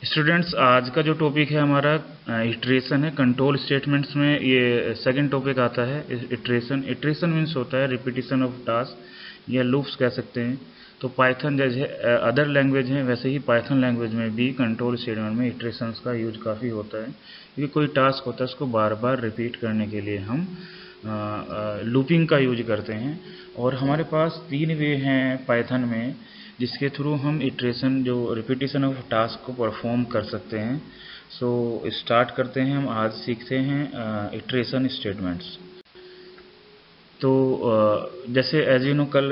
Students, आज का जो टॉपिक है हमारा इटरेशन है। कंट्रोल स्टेटमेंट्स में ये सेकंड टॉपिक आता है। इटरेशन इटरेशन मीन्स होता है रिपीटिशन ऑफ टास्क या लूप्स कह सकते हैं। तो पाइथन जैसे अदर लैंग्वेज है, वैसे ही पाइथन लैंग्वेज में भी कंट्रोल स्टेटमेंट में इटरेशंस का यूज काफ़ी होता है, क्योंकि कोई टास्क होता है उसको बार बार रिपीट करने के लिए हम लूपिंग का यूज करते हैं। और हमारे पास 3 वे हैं पाइथन में जिसके थ्रू हम इटरेशन जो रिपीटिशन ऑफ टास्क को परफॉर्म कर सकते हैं। सो स्टार्ट करते हैं। हम आज सीखते हैं इटरेशन स्टेटमेंट्स। तो जैसे एज यू नो कल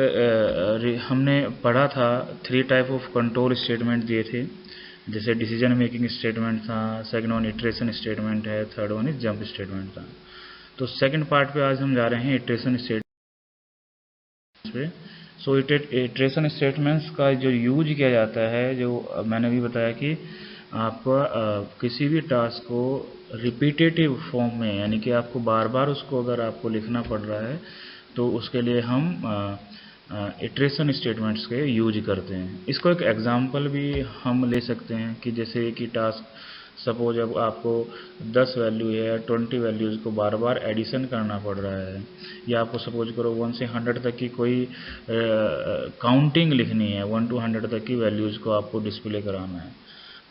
हमने पढ़ा था 3 टाइप ऑफ कंट्रोल स्टेटमेंट दिए थे। जैसे डिसीजन मेकिंग स्टेटमेंट था, सेकंड वन इटरेशन स्टेटमेंट है, third one is jump statement था। तो सेकंड पार्ट पे आज हम जा रहे हैं इटरेशन स्टेटमेंट्स पे। सो इटरेशन स्टेटमेंट्स का जो यूज किया जाता है, जो मैंने भी बताया कि आपको किसी भी टास्क को रिपीटेटिव फॉर्म में, यानी कि आपको बार बार उसको अगर आपको लिखना पड़ रहा है तो उसके लिए हम इटरेशन स्टेटमेंट्स के यूज करते हैं। इसको एक एग्जांपल भी हम ले सकते हैं कि जैसे कि टास्क सपोज अब आपको 10 वैल्यू है या 20 वैल्यूज़ को बार बार एडिशन करना पड़ रहा है, या आपको सपोज करो 1 से 100 तक की कोई काउंटिंग लिखनी है, 1 to 100 तक की वैल्यूज़ को आपको डिस्प्ले कराना है।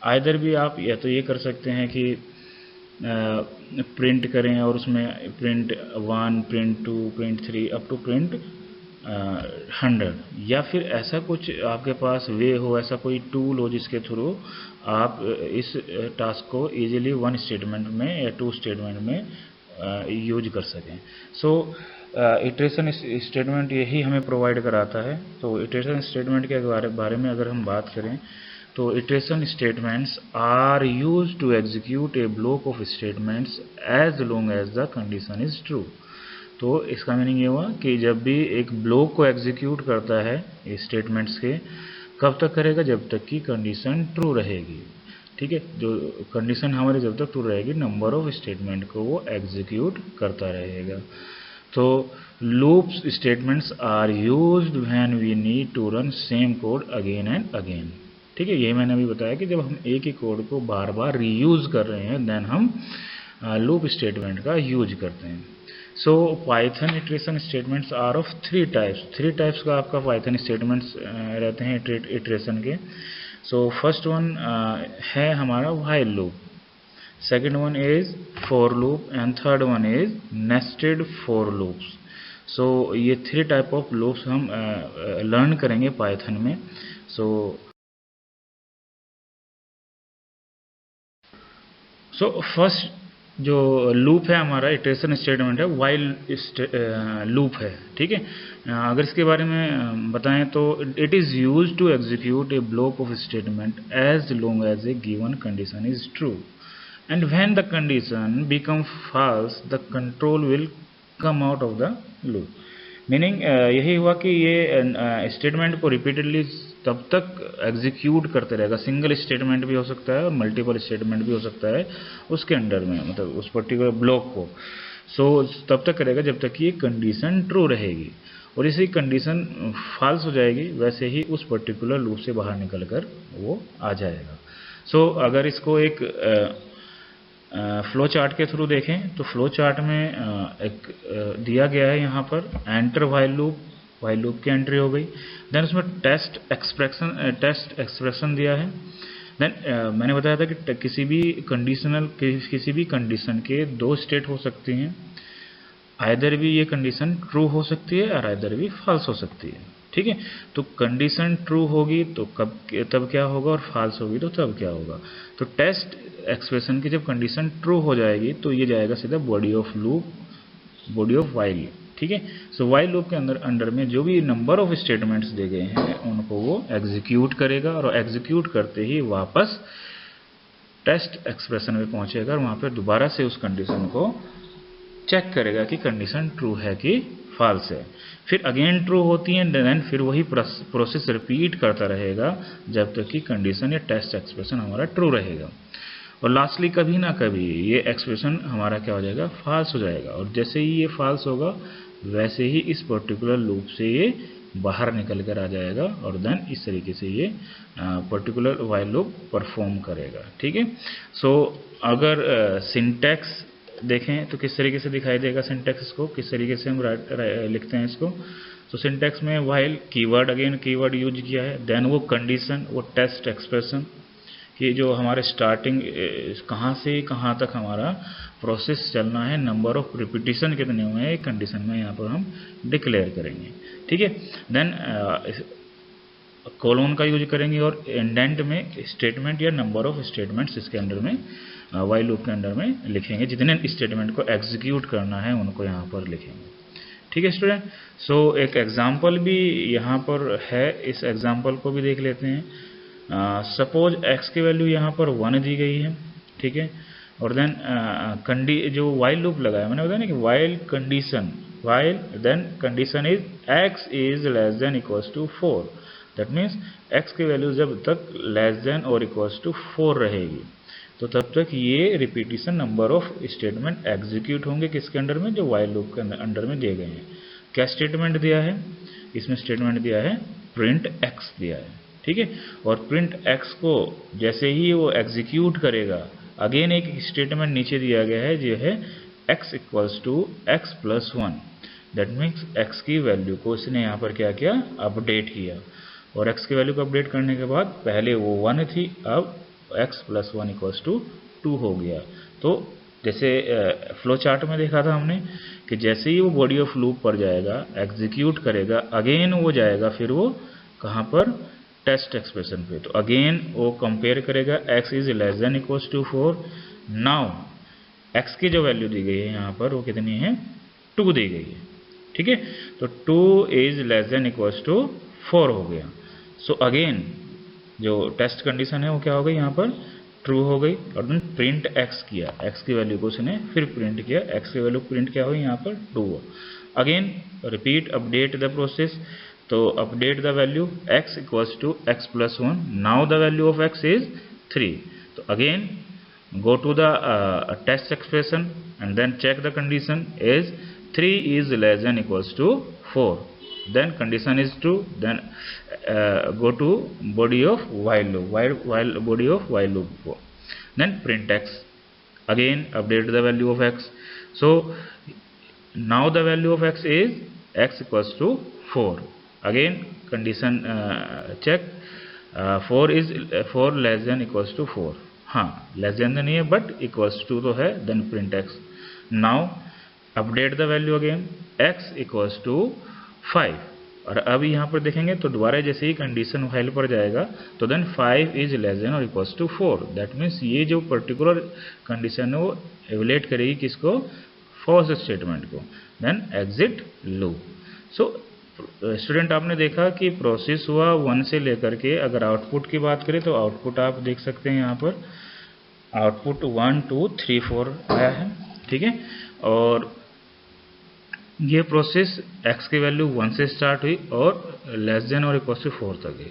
आइदर भी आप या तो ये कर सकते हैं कि प्रिंट करें और उसमें print 1, print 2, print 3 up to print 100, या फिर ऐसा कुछ आपके पास वे हो, ऐसा कोई टूल हो जिसके थ्रू आप इस टास्क को इजीली 1 स्टेटमेंट में या 2 स्टेटमेंट में यूज कर सकें। सो इटरेशन स्टेटमेंट यही हमें प्रोवाइड कराता है। तो इटरेशन स्टेटमेंट के बारे में अगर हम बात करें तो iteration statements are use to execute a block of statements as long as the condition is true. तो इसका मीनिंग ये हुआ कि जब भी एक ब्लॉक को एग्जीक्यूट करता है स्टेटमेंट्स के, कब तक करेगा? जब तक कि कंडीशन ट्रू रहेगी। ठीक है, जो कंडीशन हमारी जब तक ट्रू रहेगी, नंबर ऑफ स्टेटमेंट को वो एग्जीक्यूट करता रहेगा। तो loops statements are used when we need to run same code again and again. ठीक है, यही मैंने अभी बताया कि जब हम एक ही कोड को बार बार रीयूज कर रहे हैं देन हम लूप स्टेटमेंट का यूज करते हैं। So Python iteration statements are of 3 types. 3 types का आपका पाइथन स्टेटमेंट्स रहते हैं इटरेशन के। सो फर्स्ट वन है हमारा while loop, second one is for loop and third one is nested for loops. So ये 3 टाइप ऑफ लूप्स हम learn करेंगे पाइथन में। सो फर्स्ट जो लूप है हमारा इटरेशन स्टेटमेंट है, वाइल लूप है। ठीक है, अगर इसके बारे में बताएं तो it is use to execute a block of statement as long as a given condition is true, and when the condition become false the control will come out of the loop। Meaning यही हुआ कि ये statement को repeatedly तब तक execute करते रहेगा। Single statement भी हो सकता है और मल्टीपल स्टेटमेंट भी हो सकता है उसके अंडर में, मतलब उस पर्टिकुलर ब्लॉक को। सो तब तक करेगा जब तक कि ये कंडीशन ट्रू रहेगी, और इसी कंडीशन फॉल्स हो जाएगी वैसे ही उस पर्टिकुलर लूप से बाहर निकल कर वो आ जाएगा। सो अगर इसको एक फ्लो चार्ट के थ्रू देखें तो फ्लो चार्ट में एक दिया गया है यहाँ पर एंटर व्हाइल लूप की एंट्री हो गई। देन उसमें टेस्ट एक्सप्रेशन दिया है। देन मैंने बताया था कि किसी भी कंडीशन के 2 स्टेट हो सकती हैं। आइदर भी ये कंडीशन ट्रू हो सकती है और आइदर भी फॉल्स हो सकती है। ठीक है, तो कंडीशन ट्रू होगी तो तब क्या होगा, और फॉल्स होगी तो तब क्या होगा। तो टेस्ट एक्सप्रेशन की जब कंडीशन ट्रू हो जाएगी तो ये जाएगा सीधा बॉडी ऑफ वाइल। ठीक है, सो वाइल लूप के अंडर में जो भी नंबर ऑफ स्टेटमेंट्स दे गए हैं उनको वो एग्जीक्यूट करेगा, और एग्जीक्यूट करते ही वापस टेस्ट एक्सप्रेशन में पहुंचेगा और वहां पर दोबारा से उस कंडीशन को चेक करेगा कि कंडीशन ट्रू है कि फॉल्स है। फिर अगेन ट्रू होती है, देन फिर वही प्रोसेस रिपीट करता रहेगा जब तक कि कंडीशन या टेस्ट एक्सप्रेशन हमारा ट्रू रहेगा। और लास्टली कभी ना कभी ये एक्सप्रेशन हमारा क्या हो जाएगा, फॉल्स हो जाएगा। और जैसे ही ये फॉल्स होगा वैसे ही इस पर्टिकुलर लूप से ये बाहर निकल कर आ जाएगा और देन इस तरीके से ये पर्टिकुलर वाइल लूप परफॉर्म करेगा। ठीक है। सो अगर सिंटैक्स देखें तो किस तरीके से दिखाई देगा सिंटैक्स को, किस तरीके से हम लिखते हैं इसको। तो सिंटैक्स में while keyword, again keyword use किया है, देन वो कंडीशन, वो टेस्ट एक्सप्रेशन कि जो हमारे स्टार्टिंग कहाँ से कहाँ तक हमारा प्रोसेस चलना है, नंबर ऑफ रिपीटिशन कितने हुए हैं, एक कंडीशन में यहाँ पर हम डिक्लेयर करेंगे। ठीक है। देन कोलोन का यूज करेंगे और इंडेंट में स्टेटमेंट या नंबर ऑफ स्टेटमेंट्स इसके अंदर में वाइल लूप के अंदर में लिखेंगे, जितने स्टेटमेंट को एग्जीक्यूट करना है उनको यहाँ पर लिखेंगे। ठीक है स्टूडेंट। सो एक एग्जाम्पल भी यहाँ पर है, इस एग्जाम्पल को भी देख लेते हैं। सपोज x की वैल्यू यहाँ पर 1 दी गई है। ठीक है। और देन जो वाइल लूप लगाया मैंने बताया ना कि while condition, while then condition is x is less than equals to 4। That means x की वैल्यू जब तक लेस देन और इक्वल्स टू 4 रहेगी तो तब तक ये repetition number of statement execute होंगे किसके अंडर में, जो वाइल लूप के अंडर में दिए गए हैं। क्या स्टेटमेंट दिया है इसमें, स्टेटमेंट दिया है प्रिंट x दिया है। ठीक है। और प्रिंट x को जैसे ही वो एग्जीक्यूट करेगा, अगेन एक स्टेटमेंट नीचे दिया गया है जो है x equals to x plus 1। That means x की वैल्यू को इसने यहाँ पर क्या किया, अपडेट किया। और x की वैल्यू को अपडेट करने के बाद पहले वो 1 थी, अब x प्लस 1 इक्वल्स टू 2 हो गया। तो जैसे फ्लो चार्ट में देखा था हमने कि जैसे ही वो बॉडी ऑफ लूप पर जाएगा, एग्जीक्यूट करेगा, अगेन वो जाएगा फिर वो कहाँ पर, टेस्ट एक्सप्रेशन पे। तो अगेन वो कंपेयर करेगा x is less than equals to 4। Now x की जो वैल्यू दी गई है यहाँ पर वो कितनी है, 2 दी गई है। ठीक है। तो 2 is less than equals to 4 हो गया। सो अगेन जो टेस्ट कंडीशन है वो क्या हो गई यहाँ पर, ट्रू हो गई। और देन प्रिंट x किया, x की वैल्यू को उसने फिर प्रिंट किया, x की वैल्यू प्रिंट क्या हुई यहाँ पर, 2। Again repeat update the process. तो update the value x equals to x plus 1। Now the value of x is 3। तो again go to the test expression and then check the condition is 3 is less than equals to 4. Then condition is true. Then go to body of while loop, while body of while loop. Then print x. Again update the value of x. So now the value of x is x equals to 4. Again condition check, 4 is 4 less than equals to 4. हाँ less than नहीं है but equals to तो है। Then print x। Now update the value again x equals to 5। और अब यहाँ पर देखेंगे तो दोबारा जैसे ही कंडीशन फाइल पर जाएगा तो देन 5 इज लेस देन और इक्वल्स टू 4। दैट मीन्स ये जो पर्टिकुलर कंडीशन है वो एवेलेट करेगी किसको, फॉल्स स्टेटमेंट को। Then exit loop. So student आपने देखा कि प्रोसेस हुआ 1 से लेकर के, अगर आउटपुट की बात करें तो आउटपुट आप देख सकते हैं यहाँ पर आउटपुट 1 2 3 4 आया है। ठीक है। और ये प्रोसेस x की वैल्यू 1 से स्टार्ट हुई और लेस देन और इक्वल टू 4 तक गई।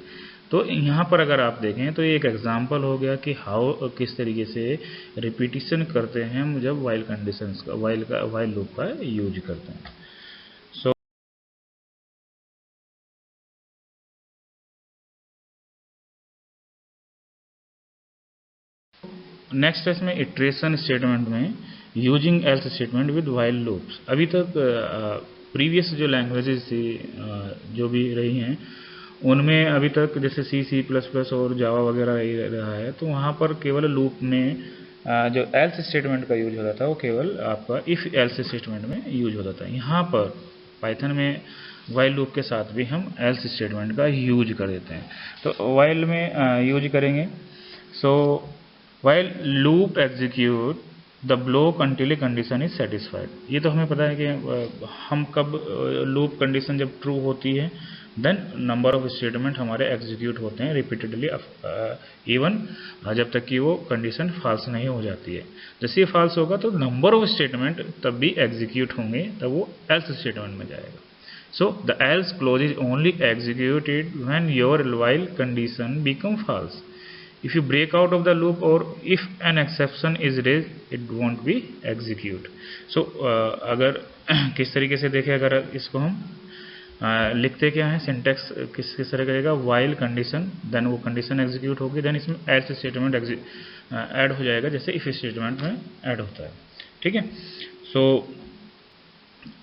तो यहाँ पर अगर आप देखें तो ये एक एग्जांपल हो गया कि हाउ किस तरीके से रिपीटिशन करते हैं हम जब वाइल कंडीशंस का वाइल लूप का यूज करते हैं। नेक्स्ट है इसमें इटरेशन स्टेटमेंट में using else statement with while loops. अभी तक प्रीवियस जो लैंग्वेजेस थी जो भी रही हैं उनमें अभी तक जैसे C++ और जावा वगैरह रहा है, तो वहाँ पर केवल लूप में जो एल्स स्टेटमेंट का यूज होता था वो केवल आपका इफ एल्स स्टेटमेंट में यूज होता था। यहाँ पर पाइथन में वाइल लूप के साथ भी हम एल्स स्टेटमेंट का यूज कर देते हैं। तो वाइल में यूज करेंगे। सो while loop execute the block until a condition is satisfied। ये तो हमें पता है कि हम कब लूप कंडीशन जब ट्रू होती है देन नंबर ऑफ स्टेटमेंट हमारे एग्जीक्यूट होते हैं रिपीटेडली इवन जब तक कि वो कंडीशन फॉल्स नहीं हो जाती है। जैसे ये फॉल्स होगा तो नंबर ऑफ स्टेटमेंट तब भी एग्जीक्यूट होंगे, तब वो एल्स स्टेटमेंट में जाएगा। So the L's close is only executed when your while condition become false। If you break out of the loop or if an exception is raised, it won't be execute। So अगर किस तरीके से देखें, अगर इसको हम लिखते क्या है, सिंटेक्स किस तरह करेगा, वाइल कंडीशन, देन वो कंडीशन एग्जीक्यूट होगी, देन इसमें एल्स स्टेटमेंट ऐड हो जाएगा, जैसे इफ स्टेटमेंट में ऐड होता है। ठीक है, सो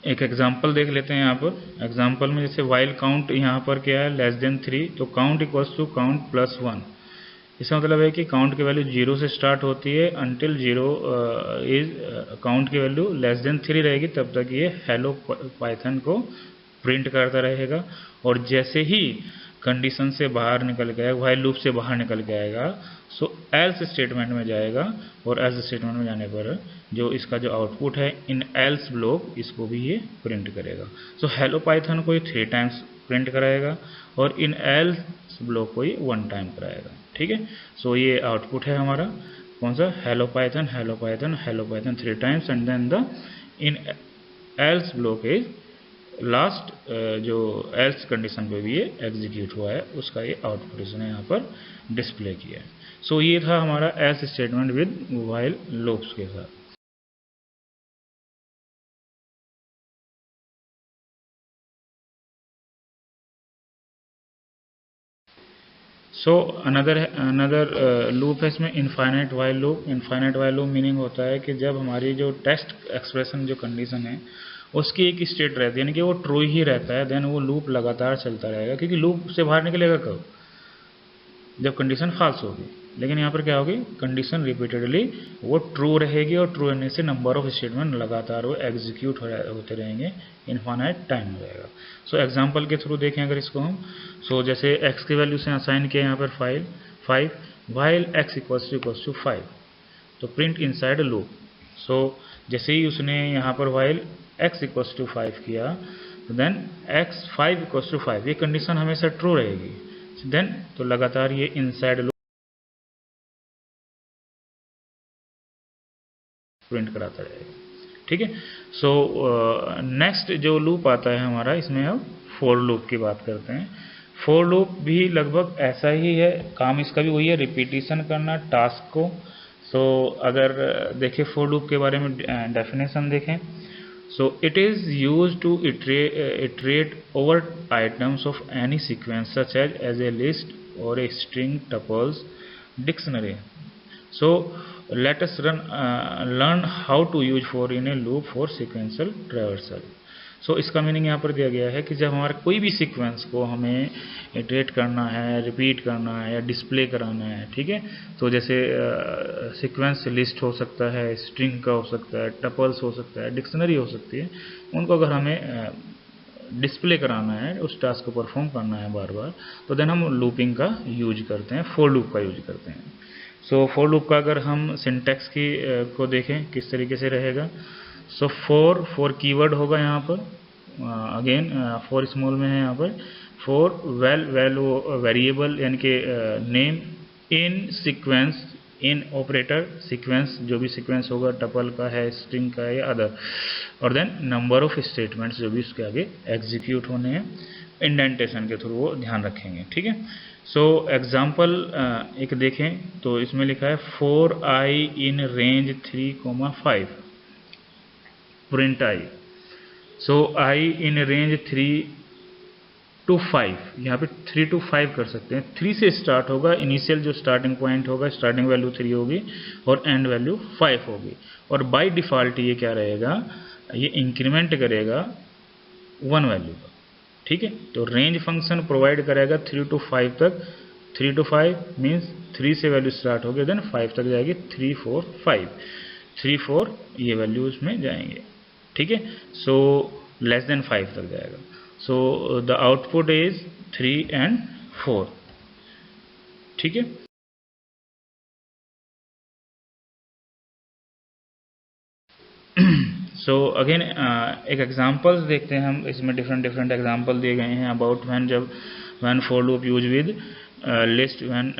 एक एग्जांपल देख लेते हैं यहाँ पर। एग्जांपल में जैसे वाइल काउंट यहाँ पर क्या है, लेस देन 3, तो count equals to count plus 1। इसका मतलब है कि काउंट की वैल्यू 0 से स्टार्ट होती है अंटिल 0 इज काउंट की वैल्यू लेस देन 3 रहेगी, तब तक ये हेलो पाइथन को प्रिंट करता रहेगा। और जैसे ही कंडीशन से बाहर निकल गया, व्हाइल लूप से बाहर निकल के आएगा, सो एल्स स्टेटमेंट में जाएगा, और एल्स स्टेटमेंट में जाने पर जो इसका जो आउटपुट है इन एल्स ब्लॉक, इसको भी ये प्रिंट करेगा। सो हेलो पाइथन को ये 3 टाइम्स प्रिंट कराएगा, और इन एल्स ब्लॉक को ये 1 टाइम कराएगा। ठीक है, सो ये आउटपुट है हमारा कौन सा, hello Python hello Python hello Python 3 times, and then the in else block is last, जो एल्स कंडीशन पे भी ये एग्जीक्यूट हुआ है, उसका ये आउटपुट इसने यहाँ पर डिस्प्ले किया है। सो ये था हमारा else statement with while loops के साथ। सो अनदर लूप है इसमें infinite while loop. Infinite while loop meaning होता है कि जब हमारी जो टेस्ट एक्सप्रेशन जो कंडीशन है उसकी एक स्टेट रहती है, यानी कि वो ट्रू ही रहता है, देन वो लूप लगातार चलता रहेगा, क्योंकि लूप से बाहर निकलेगा कब, जब कंडीशन फॉल्स होगी। लेकिन यहाँ पर क्या होगी, कंडीशन रिपीटेडली वो ट्रू रहेगी, और ट्रू रहने से नंबर ऑफ स्टेटमेंट लगातार वो एग्जीक्यूट होते रहेंगे, इनफाइनाइट टाइम रहेगा। सो एग्जांपल के थ्रू देखें अगर इसको हम, सो जैसे x की वैल्यू से असाइन किया यहाँ पर 5, वाइल x इक्वल्स टू 5, तो प्रिंट इनसाइड लूप। सो जैसे ही उसने यहाँ पर वाइल x इक्वल्स टू 5 किया, देन x 5 इक्वल्स टू 5, ये कंडीशन हमेशा ट्रू रहेगी, देन तो लगातार ये इनसाइड लूप प्रिंट कराता रहेगा। ठीक है, सो नेक्स्ट जो लूप आता है हमारा, इसमें हम फोर लूप की बात करते हैं। फोर लूप भी लगभग ऐसा ही है, काम इसका भी वही है, रिपीटिशन करना टास्क को। सो अगर देखें फोर लूप के बारे में डेफिनेशन देखें, so it is use to iterate over items of any sequence such as a list or a string, tuples, dictionary. So let us learn how to use for in a loop for sequential traversal. सो इसका meaning यहाँ पर दिया गया है कि जब हमारा कोई भी सीक्वेंस को हमें इटरेट करना है, रिपीट करना है या डिस्प्ले कराना है, ठीक है, तो जैसे सीक्वेंस लिस्ट हो सकता है, स्ट्रिंग का हो सकता है, टपल्स हो सकता है, डिक्शनरी हो सकती है, उनको अगर हमें डिस्प्ले कराना है, उस टास्क को परफॉर्म करना है बार बार, तो देन हम लूपिंग का यूज करते हैं, फोर लूप का यूज करते हैं। सो फोर लूप का अगर हम सिंटैक्स की को देखें किस तरीके से रहेगा, सो फोर कीवर्ड होगा यहाँ पर, अगेन फोर स्मॉल में है यहाँ पर, फोर वेरिएबल यानी कि नेम, इन सीक्वेंस, इन ऑपरेटर सीक्वेंस, जो भी सीक्वेंस होगा टपल का है, स्ट्रिंग का है या अदर, और देन नंबर ऑफ स्टेटमेंट्स जो भी उसके आगे एग्जीक्यूट होने हैं, इंडेंटेशन के थ्रू वो ध्यान रखेंगे। ठीक है, सो एग्जाम्पल एक देखें तो इसमें लिखा है 4i in range 3,5 print i। So i in range 3 to 5, यहाँ पे 3 to 5 कर सकते हैं। 3 से स्टार्ट होगा, इनिशियल जो स्टार्टिंग पॉइंट होगा, स्टार्टिंग वैल्यू 3 होगी और एंड वैल्यू 5 होगी, और बाय डिफ़ॉल्ट ये क्या रहेगा, ये इंक्रीमेंट करेगा 1 वैल्यू का। ठीक है, तो रेंज फंक्शन प्रोवाइड करेगा 3 to 5 तक। 3 to 5 मीन्स 3 से वैल्यू स्टार्ट होगी, देन 5 तक जाएगी, 3 4 5, 3 4 ये वैल्यूज में जाएंगे। ठीक है, सो लेस देन 5 तक जाएगा। So the output is 3 and 4। ठीक है, सो अगेन एक एग्जांपल्स देखते हैं हम, इसमें डिफरेंट एग्जांपल दिए गए हैं about when for loop use with list, when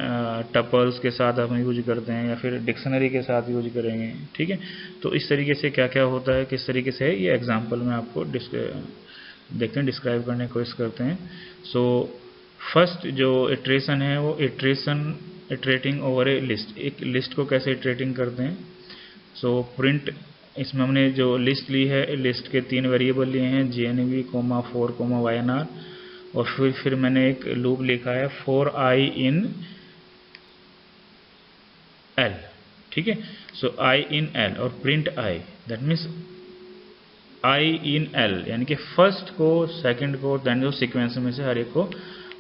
tuples के साथ हम यूज करते हैं या फिर डिक्शनरी के साथ यूज करेंगे। ठीक है, तो इस तरीके से क्या क्या होता है, किस तरीके से ये एग्जांपल में आपको देखते हैं, डिस्क्राइब करने की कोशिश करते हैं। सो फर्स्ट जो इटरेशन है वो इटरेटिंग ओवर ए लिस्ट, एक लिस्ट को कैसे इटरेटिंग करते हैं। सो प्रिंट इसमें हमने जो लिस्ट ली है, लिस्ट के 3 वेरिएबल लिए हैं, GNV, 4, YNR, और फिर मैंने एक लूप लिखा है for I in L, ठीक है। सो I in L और print I, that means I in L, यानी कि फर्स्ट को, सेकंड को, देन जो सीक्वेंस में से हर एक को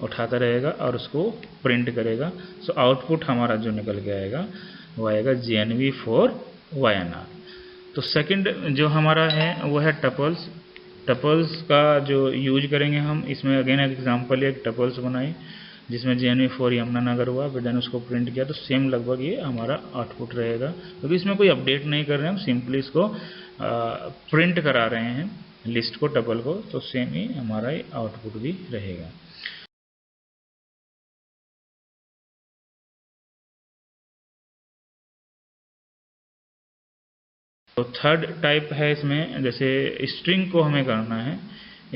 उठाता रहेगा और उसको प्रिंट करेगा। सो आउटपुट हमारा जो निकल के आएगा वो आएगा GNV for YNR। तो सेकंड जो हमारा है वो है टपल्स। टपल्स का जो यूज करेंगे हम, इसमें अगेन एग्जांपल एक टपल्स बनाई जिसमें GNV for यमुनानगर हुआ, फिर देन उसको प्रिंट किया, तो सेम लगभग ये हमारा आउटपुट रहेगा, क्योंकि इसमें कोई अपडेट नहीं कर रहे हैं हम, सिंपली इसको प्रिंट करा रहे हैं लिस्ट को, टपल को, तो सेम ही हमारा आउटपुट भी रहेगा। तो थर्ड टाइप है इसमें, जैसे स्ट्रिंग को हमें करना है।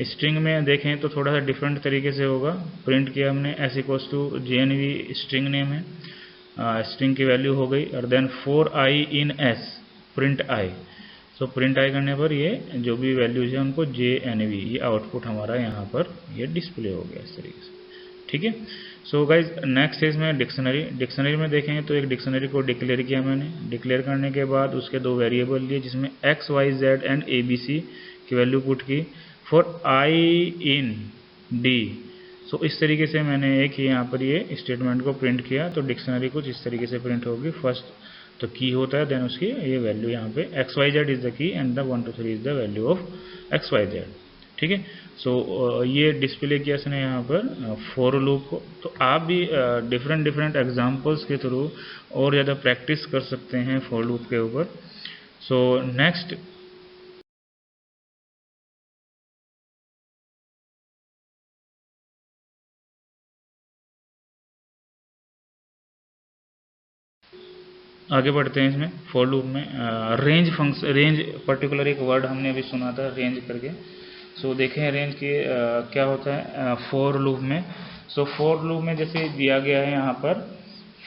स्ट्रिंग में देखें तो थोड़ा सा डिफरेंट तरीके से होगा। प्रिंट किया हमने S equals to GNV, string name है, स्ट्रिंग की वैल्यू हो गई, और then for I in S, print I। So print I करने पर ये जो भी वैल्यूज है उनको JNV, ये आउटपुट हमारा यहाँ पर ये डिस्प्ले हो गया इस तरीके से, ठीक है। सो गाइज नेक्स्ट है इसमें डिक्शनरी। डिक्शनरी में देखेंगे तो एक डिक्शनरी को डिक्लेयर किया मैंने। डिक्लेयर करने के बाद उसके 2 वेरिएबल लिए जिसमें X, Y, Z and ABC की वैल्यू पुट की फॉर I in D। सो इस तरीके से मैंने एक ही यहाँ पर ये स्टेटमेंट को प्रिंट किया। तो डिक्शनरी कुछ इस तरीके से प्रिंट होगी। फर्स्ट तो की होता है, देन उसकी ये वैल्यू यहाँ पे XYZ is the key and the 1 2 3 is the value of XYZ, ठीक है। सो ये डिस्प्ले किया इसने यहाँ पर फॉर लूप को। तो आप भी डिफरेंट एग्जांपल्स के थ्रू और ज़्यादा प्रैक्टिस कर सकते हैं फॉर लूप के ऊपर। सो नेक्स्ट आगे बढ़ते हैं इसमें फॉर लूप में। रेंज फंक्शन, रेंज पर्टिकुलर एक वर्ड हमने अभी सुना था रेंज करके। सो देखें रेंज के क्या होता है फॉर लूप में। सो फॉर लूप में जैसे दिया गया है यहाँ पर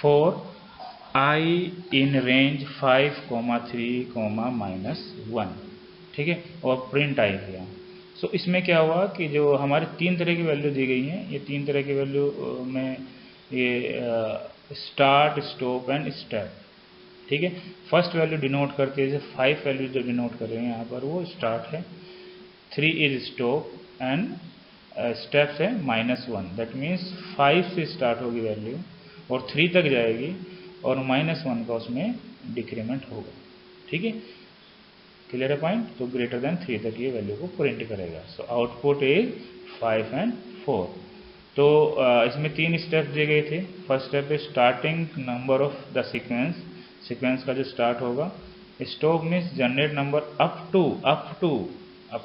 फॉर I in रेंज 5, 3, -1, ठीक है, और प्रिंट I किया। सो इसमें क्या हुआ कि जो हमारे 3 तरह की वैल्यू दी गई हैं, ये 3 तरह की वैल्यू में ये स्टार्ट, स्टॉप एंड स्टेप, ठीक है। फर्स्ट वैल्यू डिनोट करते हैं, जैसे 5 वैल्यू जो डिनोट कर रहे हैं यहाँ पर वो स्टार्ट है, 3 इज स्टॉप एंड स्टेप्स है -1। दैट मीन्स 5 से स्टार्ट होगी वैल्यू और 3 तक जाएगी और -1 का उसमें डिक्रीमेंट होगा, ठीक है। क्लियर है पॉइंट। तो ग्रेटर देन 3 तक ये वैल्यू को प्रिंट करेगा। So output is 5 and 4। तो इसमें 3 स्टेप्स दिए गए थे। फर्स्ट स्टेप है starting number of the sequence, sequence का जो स्टार्ट होगा। Stop means generate number up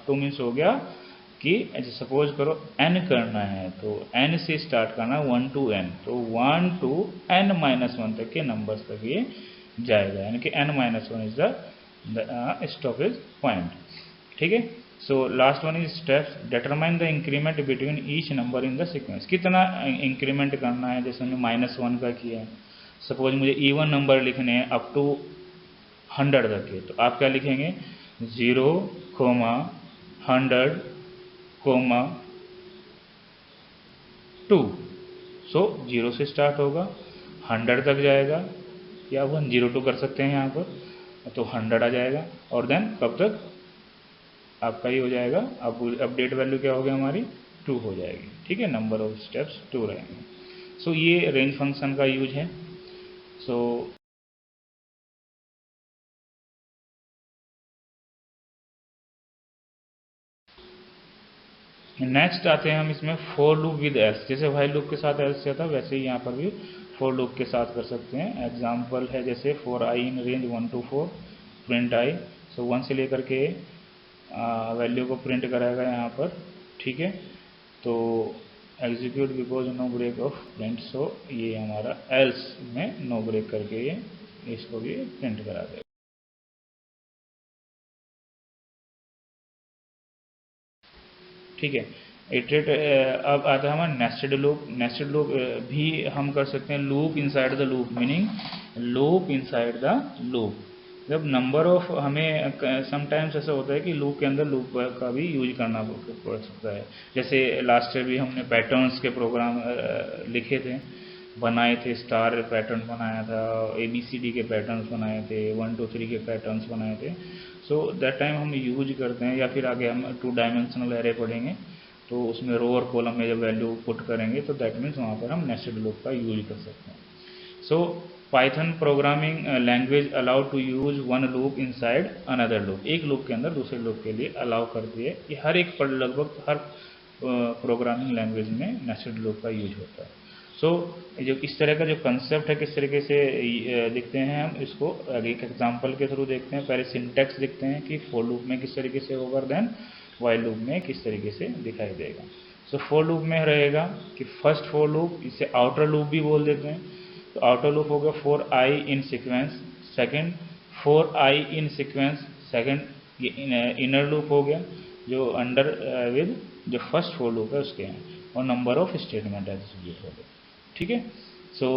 two means हो गया कि सपोज करो n करना है तो n से स्टार्ट करना 1 to n, तो 1 to n-1 तक के नंबर्स तक ये जाएगा, यानी कि n-1 is the stoppage point, ठीक है। So last one is steps, determine the increment between each number in the sequence. कितना इंक्रीमेंट करना है, जैसे हमने -1 का किया है। सपोज मुझे इवन नंबर लिखने हैं अप टू 100 तक के, तो आप क्या लिखेंगे 0, 100, 2। सो 0 से स्टार्ट होगा, 100 तक जाएगा, या 102 कर सकते हैं यहाँ पर, तो 100 आ जाएगा, और देन कब तक आपका ये हो जाएगा, अब अपडेट वैल्यू क्या हो गया हमारी 2 हो जाएगी, ठीक है। नंबर ऑफ स्टेप्स 2 रहेंगे। सो ये रेंज फंक्शन का यूज है। सो नेक्स्ट आते हैं हम इसमें फॉर लूप विद एल्स। जैसे व्हाइल लूप के साथ एल्स किया था वैसे ही यहाँ पर भी फॉर लूप के साथ कर सकते हैं। एग्जाम्पल है जैसे for I in range 1 to 4 print I। सो 1 से लेकर के वैल्यू को प्रिंट कराएगा यहाँ पर, ठीक है। तो execute because no break of print. So ये हमारा एल्स में नो ब्रेक करके ये इसको भी प्रिंट करा देगा, ठीक है। इटरेट अब आता है हमारा नेस्टेड लूप। नेस्टेड लूप भी हम कर सकते हैं loop inside the loop, meaning loop inside the loop, जब नंबर ऑफ हमें समटाइम्स ऐसा होता है कि लूप के अंदर लूप का भी यूज करना पड़ सकता है। जैसे लास्ट ईयर भी हमने पैटर्न्स के प्रोग्राम लिखे थे, बनाए थे, स्टार पैटर्न बनाया था, ABCD के पैटर्न्स बनाए थे, 1 2 3 के पैटर्न्स बनाए थे। सो दैट टाइम हम यूज करते हैं, या फिर आगे हम 2 डायमेंशनल एरे पढ़ेंगे तो उसमें रो और कॉलम में जब वैल्यू पुट करेंगे तो दैट मीन्स वहाँ पर हम नेस्टेड लूप का यूज कर सकते हैं। So Python programming language allow to use one loop inside another loop, एक लूप के अंदर दूसरे लूप के लिए अलाउ करती है। ये हर एक पर लगभग हर प्रोग्रामिंग लैंग्वेज में नेस्टेड लूप का यूज होता है। सो जो इस तरह का जो कंसेप्ट है किस तरीके से दिखते हैं, हम इसको एक एग्जांपल के थ्रू देखते हैं। पहले सिंटेक्स देखते हैं कि फॉर लूप में किस तरीके से होगा, देन व्हाइल लूप में किस तरीके से दिखाई देगा। सो फॉर लूप में रहेगा कि फर्स्ट फॉर लूप, इसे आउटर लूप भी बोल देते हैं। तो आउटर लूप हो गया for I in sequence, second for I in sequence, second ये इनर लूप हो गया जो अंडर विद जो फर्स्ट फॉर लूप है उसके हैं, और नंबर ऑफ स्टेटमेंट एग्जीक्यूट हो गया। ठीक है। सो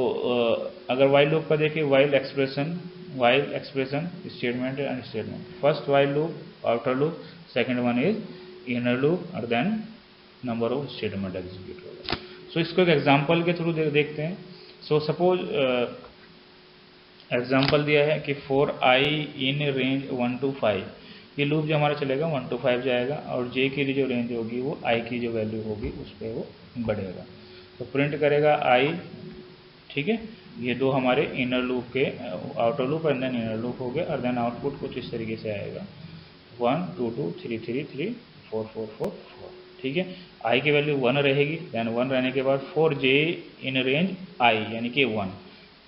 अगर वाइल लूप का देखिए, while expression statement and statement, first while loop outer loop, second one is inner loop, और then number of statement execute होगा। सो इसको एक एग्जांपल के थ्रू देखते हैं। सो सपोज एग्जांपल दिया है कि for I in range 1 to 5, ये लूप जो हमारा चलेगा 1 to 5 जाएगा, और जे की जो रेंज होगी वो आई की जो वैल्यू होगी उस पर वो बढ़ेगा। तो प्रिंट करेगा आई। ठीक है, ये दो हमारे इनर लूप के outer loop and then inner loop हो गए, और देन आउटपुट कुछ इस तरीके से आएगा 1 2 2 3 3 3 4 4 4 4। ठीक है, आई की वैल्यू 1 रहेगी, देन 1 रहने के बाद for J in range I यानी कि 1,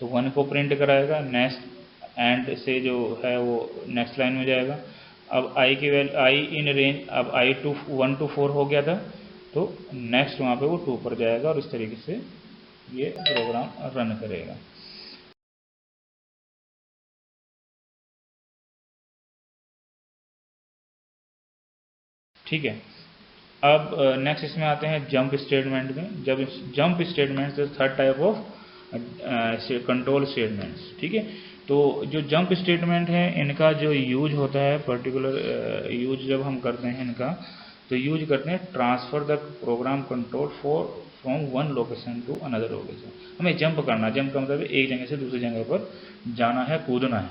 तो 1 को प्रिंट कराएगा। नेक्स्ट एंड से जो है वो नेक्स्ट लाइन में जाएगा। अब आई की वैल्यू आई इन रेंज, अब आई 1 to 4 हो गया था, तो नेक्स्ट वहाँ पे वो 2 पर जाएगा, और इस तरीके से ये प्रोग्राम रन करेगा। ठीक है, अब नेक्स्ट इसमें आते हैं जंप स्टेटमेंट में। जब jump statement third type of control statements. ठीक है, तो जो जंप स्टेटमेंट है इनका जो यूज होता है, पर्टिकुलर यूज जब हम करते हैं इनका, तो यूज करते हैं transfer the program control from one location to another location. हमें जंप करना, जंप का मतलब एक जगह से दूसरी जगह पर जाना है, कूदना है,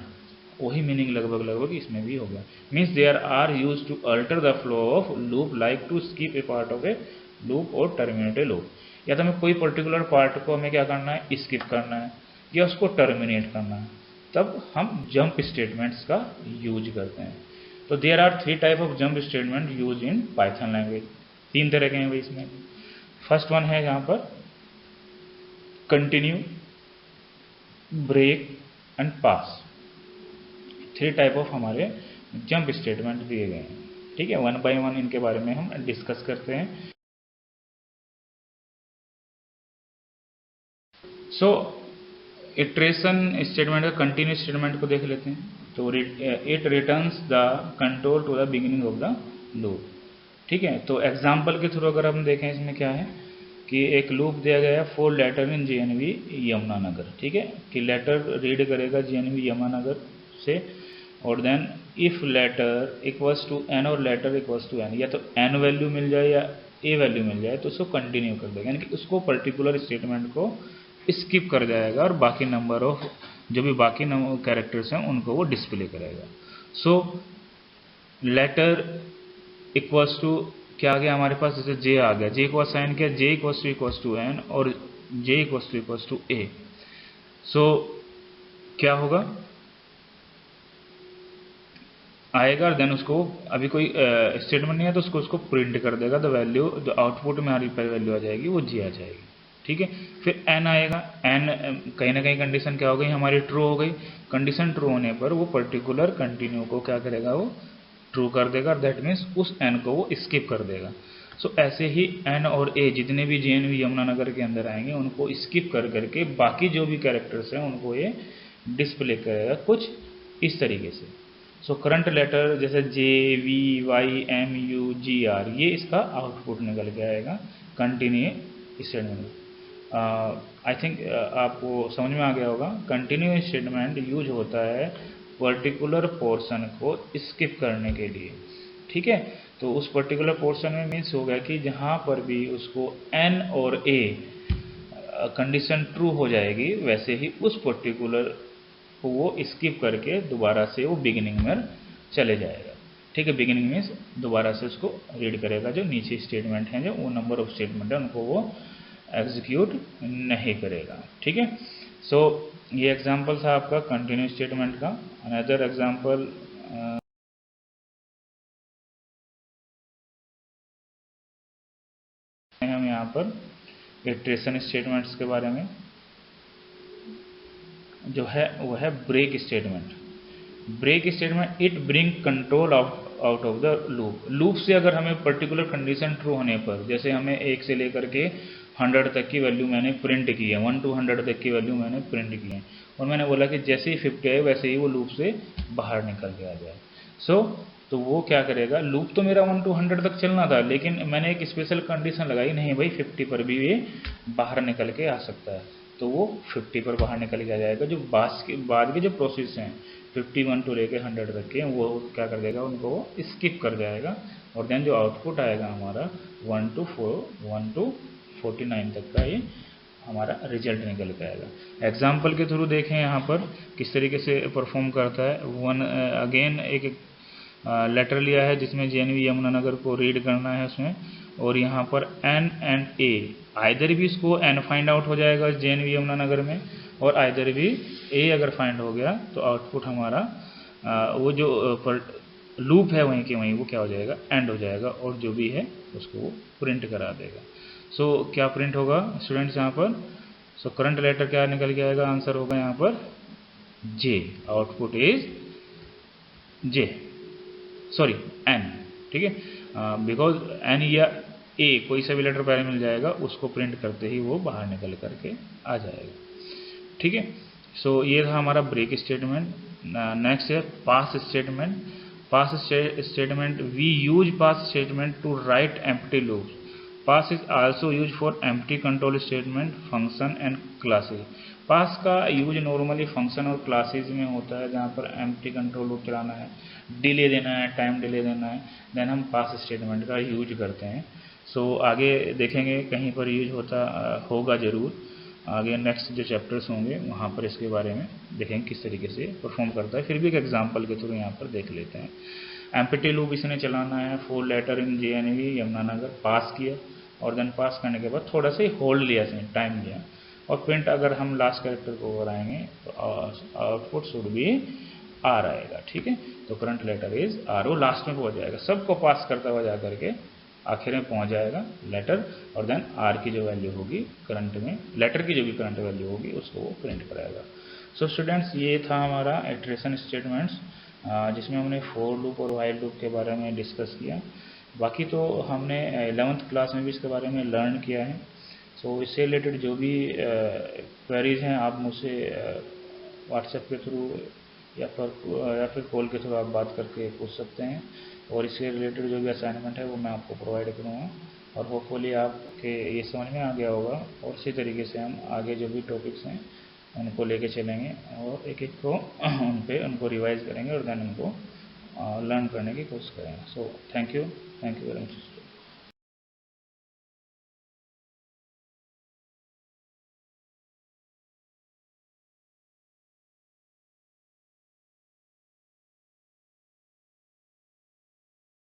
वही मीनिंग लगभग इसमें भी होगा। Means there are use to alter the flow of loop, like to skip a part of a loop और टर्मिनेट ए लूप। या तो हमें कोई पर्टिकुलर पार्ट को हमें क्या करना है, स्किप करना है, या उसको टर्मिनेट करना है, तब हम जंप स्टेटमेंट्स का यूज करते हैं। तो there are 3 type of jump statement use in Python language. 3 तरह के हैं भाई इसमें। फर्स्ट वन है यहाँ पर continue, break and pass. 3 type of हमारे जंप स्टेटमेंट दिए गए हैं। ठीक है, 1 by 1 इनके बारे में हम डिस्कस करते हैं। सो इटरेशन स्टेटमेंट का कंटिन्यू स्टेटमेंट को देख लेते हैं। तो it returns the control to the beginning of the loop. ठीक है, तो एग्जाम्पल के थ्रू अगर हम देखें इसमें क्या है कि एक लूप दिया गया है for letter in JNV Yamunanagar. ठीक है, कि लेटर रीड करेगा JNV यमुनानगर से, और then if letter equals to n और लेटर इक्वल्स टू n, या तो n वैल्यू मिल जाए या a वैल्यू मिल जाए तो उसको कंटिन्यू कर देगा, यानी कि उसको पर्टिकुलर स्टेटमेंट को स्किप कर जाएगा, और बाकी नंबर ऑफ जो भी बाकी कैरेक्टर्स हैं उनको वो डिस्प्ले करेगा। सो लेटर इक्वल्स टू क्या आ गया हमारे पास, जैसे j आ गया, j को असाइन किया, j इक्वल्स टू n और j इक्वल्स टू a। सो क्या होगा, आएगा, देन उसको अभी कोई स्टेटमेंट नहीं है तो उसको प्रिंट कर देगा। द वैल्यू जो आउटपुट में हमारी वैल्यू आ जाएगी वो जी आ जाएगी। ठीक है, फिर n आएगा, n कहीं ना कहीं कंडीशन क्या हो गई हमारी, ट्रू हो गई। कंडीशन ट्रू होने पर वो पर्टिकुलर कंटिन्यू को क्या करेगा, वो ट्रू कर देगा, दैट मीन्स उस n को वो स्किप कर देगा। सो ऐसे ही n और a जितने भी JNV यमुनानगर के अंदर आएंगे उनको स्किप कर करके बाकी जो भी कैरेक्टर्स हैं उनको ये डिस्प्ले करेगा कुछ इस तरीके से। सो करंट लेटर जैसे JVYMUGR, ये इसका आउटपुट निकल के आएगा कंटिन्यू स्टेटमेंट। आई थिंक आपको समझ में आ गया होगा। कंटिन्यू स्टेटमेंट यूज होता है पर्टिकुलर पोर्शन को स्किप करने के लिए। ठीक है, तो उस पर्टिकुलर पोर्शन में मीन्स हो गया कि जहाँ पर भी उसको n और a कंडीशन ट्रू हो जाएगी, वैसे ही उस पर्टिकुलर को वो स्किप करके दोबारा से वो बिगिनिंग में चले जाएगा। ठीक है, बिगिनिंग मीन्स दोबारा से उसको रीड करेगा, जो नीचे स्टेटमेंट हैं, जो वो नंबर ऑफ स्टेटमेंट है उनको वो एग्जीक्यूट नहीं करेगा। ठीक है, सो ये एग्जांपल था आपका कंटिन्यू स्टेटमेंट का। अनदर एग्जांपल हम यहाँ पर इटरेशन स्टेटमेंट्स के बारे में जो है वो है break statement. Break statement it bring control out of the loop. Loop से अगर हमें पर्टिकुलर कंडीशन ट्रू होने पर, जैसे हमें 1 से लेकर के 100 तक की वैल्यू मैंने प्रिंट की है, 1 to 100 तक की वैल्यू मैंने प्रिंट की है, और मैंने बोला कि जैसे ही 50 आए वैसे ही वो लूप से बाहर निकल के आ जाए। तो वो क्या करेगा, लूप तो मेरा 1 to 100 तक चलना था, लेकिन मैंने एक स्पेशल कंडीशन लगाई, नहीं भाई 50 पर भी ये बाहर निकल के आ सकता है, तो वो 50 पर बाहर निकल के आ जाएगा। जो बाद के जो प्रोसेस हैं 51 to लेके 100 तक के, वो क्या कर देगा, उनको वो स्किप कर जाएगा, और देन जो आउटपुट आएगा हमारा 1 to 49 तक का ये हमारा रिजल्ट निकल के आएगा। एग्जाम्पल के थ्रू देखें यहाँ पर किस तरीके से परफॉर्म करता है। अगेन एक लेटर लिया है जिसमें JNV यमुनानगर को रीड करना है उसमें, और यहाँ पर N एंड A, आइदर भी इसको N फाइंड आउट हो जाएगा JNV यमुनानगर में, और आइदर भी A अगर फाइंड हो गया तो आउटपुट हमारा वो जो लूप है वहीं के वहीं वो क्या हो जाएगा, एंड हो जाएगा, और जो भी है उसको वो प्रिंट करा देगा। सो क्या प्रिंट होगा स्टूडेंट्स यहाँ पर, सो करंट लेटर क्या निकल के आएगा, आंसर होगा यहाँ पर J, output is J, sorry N। ठीक है, बिकॉज N या A कोई सा भी लेटर पहले मिल जाएगा, उसको प्रिंट करते ही वो बाहर निकल करके आ जाएगा। ठीक है, सो ये था हमारा ब्रेक स्टेटमेंट। नेक्स्ट है pass statement. Pass statement, we use pass statement to write empty loops. Pass is also use for empty control statement, function and classes. Pass का यूज नॉर्मली फंक्शन और क्लासेज में होता है, जहाँ पर empty control loop चलाना है, delay देना है, टाइम डिले देना है, देन हम पास स्टेटमेंट का यूज करते हैं। सो आगे देखेंगे कहीं पर यूज होगा ज़रूर, आगे नेक्स्ट जो चैप्टर्स होंगे वहाँ पर इसके बारे में देखेंगे किस तरीके से परफॉर्म करता है। फिर भी एक एग्जांपल के थ्रू यहाँ पर देख लेते हैं। एम्प्टी लूप इसने चलाना है, 4 लेटर इन JNV यमुनानगर, पास किया, और देन पास करने के बाद थोड़ा सा होल्ड लिया, इसने टाइम लिया, और प्रिंट अगर हम लास्ट कैरेक्टर को ओवर आएंगे तो आउटपुट शुड भी R आएगा। ठीक है, तो करंट लेटर इज R, वो लास्ट में पहुँच जाएगा, सबको पास करता हुआ जा करके आखिर में पहुंच जाएगा लेटर, और देन R की जो वैल्यू होगी करंट में, लेटर की जो भी करंट वैल्यू होगी उसको वो प्रिंट कराएगा। सो स्टूडेंट्स, ये था हमारा इटरेशन स्टेटमेंट्स, जिसमें हमने फॉर लूप और व्हाइल लूप के बारे में डिस्कस किया। बाकी तो हमने 11th क्लास में भी इसके बारे में लर्न किया है। सो इससे रिलेटेड जो भी क्वेरीज हैं आप मुझसे व्हाट्सएप के थ्रू या फिर कॉल के थ्रू आप बात करके पूछ सकते हैं, और इससे रिलेटेड जो भी असाइनमेंट है वो मैं आपको प्रोवाइड करूँगा, और होपफुली आपके ये समझ में आ गया होगा, और इसी तरीके से हम आगे जो भी टॉपिक्स हैं उनको लेके चलेंगे, और एक एक को उनको रिवाइज करेंगे, और देन उनको लर्न करने की कोशिश करेंगे। So thank you very much.